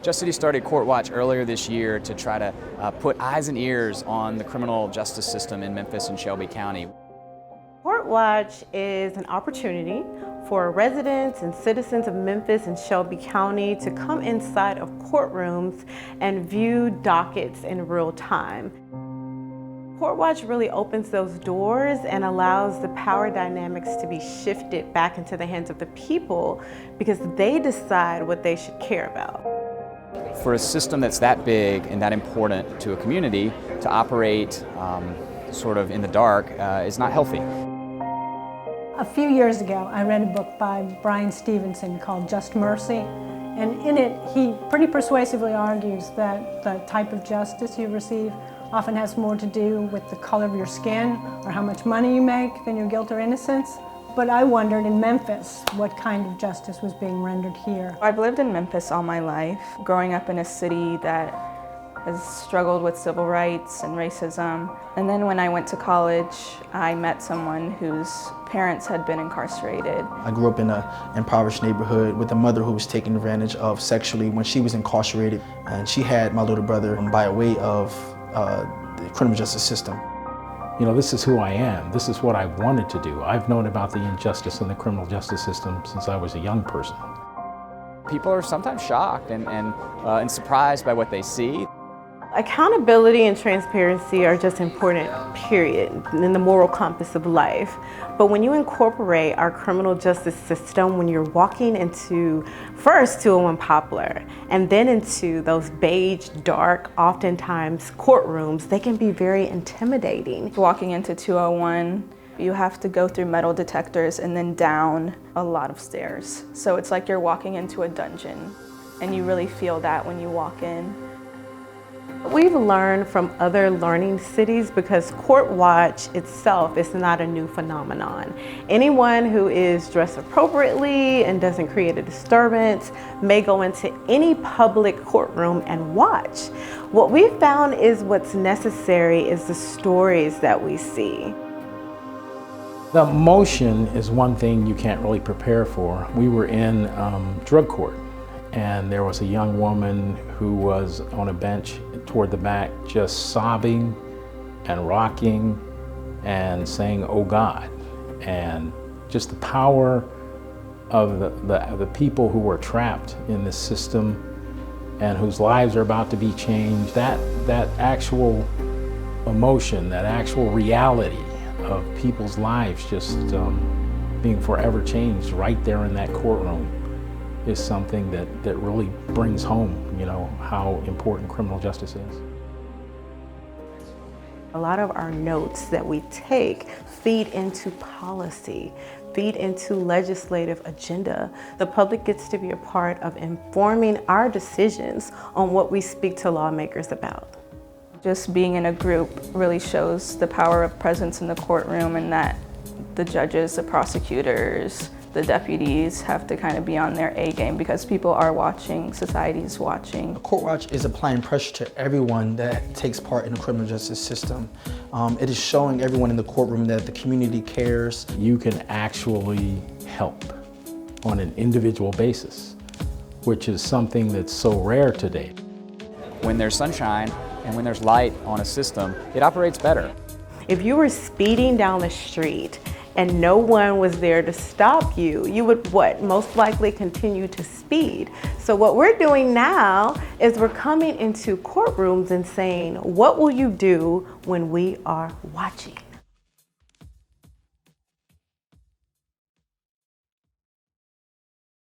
Just City started Court Watch earlier this year to try to put eyes and ears on the criminal justice system in Memphis and Shelby County. Court Watch is an opportunity for residents and citizens of Memphis and Shelby County to come inside of courtrooms and view dockets in real time. Court Watch really opens those doors and allows the power dynamics to be shifted back into the hands of the people because they decide what they should care about. For a system that's that big and that important to a community to operate sort of in the dark is not healthy. A few years ago, I read a book by Brian Stevenson called Just Mercy, and in it, he pretty persuasively argues that the type of justice you receive often has more to do with the color of your skin or how much money you make than your guilt or innocence. But I wondered in Memphis what kind of justice was being rendered here. I've lived in Memphis all my life, growing up in a city that has struggled with civil rights and racism. And then when I went to college, I met someone whose parents had been incarcerated. I grew up in an impoverished neighborhood with a mother who was taken advantage of sexually when she was incarcerated. And she had my little brother by way of the criminal justice system. You know, this is who I am. This is what I wanted to do. I've known about the injustice in the criminal justice system since I was a young person. People are sometimes shocked and surprised by what they see. Accountability and transparency are just important, period, in the moral compass of life. But when you incorporate our criminal justice system, when you're walking into first 201 Poplar and then into those beige, dark, oftentimes courtrooms, they can be very intimidating. Walking into 201, you have to go through metal detectors and then down a lot of stairs. So it's like you're walking into a dungeon, and you really feel that when you walk in. We've learned from other learning cities because Court Watch itself is not a new phenomenon. Anyone who is dressed appropriately and doesn't create a disturbance may go into any public courtroom and watch. What we found is what's necessary is the stories that we see. The emotion is one thing you can't really prepare for. We were in drug court, and there was a young woman who was on a bench toward the back just sobbing and rocking and saying, "Oh God." And just the power of the people who were trapped in this system and whose lives are about to be changed, that actual emotion, that actual reality of people's lives just being forever changed right there in that courtroom is something that really brings home, you know, how important criminal justice is. A lot of our notes that we take feed into policy, feed into legislative agenda. The public gets to be a part of informing our decisions on what we speak to lawmakers about. Just being in a group really shows the power of presence in the courtroom, and that the judges, the prosecutors, the deputies have to kind of be on their A game because people are watching, society's watching. Court Watch is applying pressure to everyone that takes part in the criminal justice system. It is showing everyone in the courtroom that the community cares. You can actually help on an individual basis, which is something that's so rare today. When there's sunshine and when there's light on a system, it operates better. If you were speeding down the street and no one was there to stop you, you would most likely continue to speed. So what we're doing now is we're coming into courtrooms and saying, what will you do when we are watching?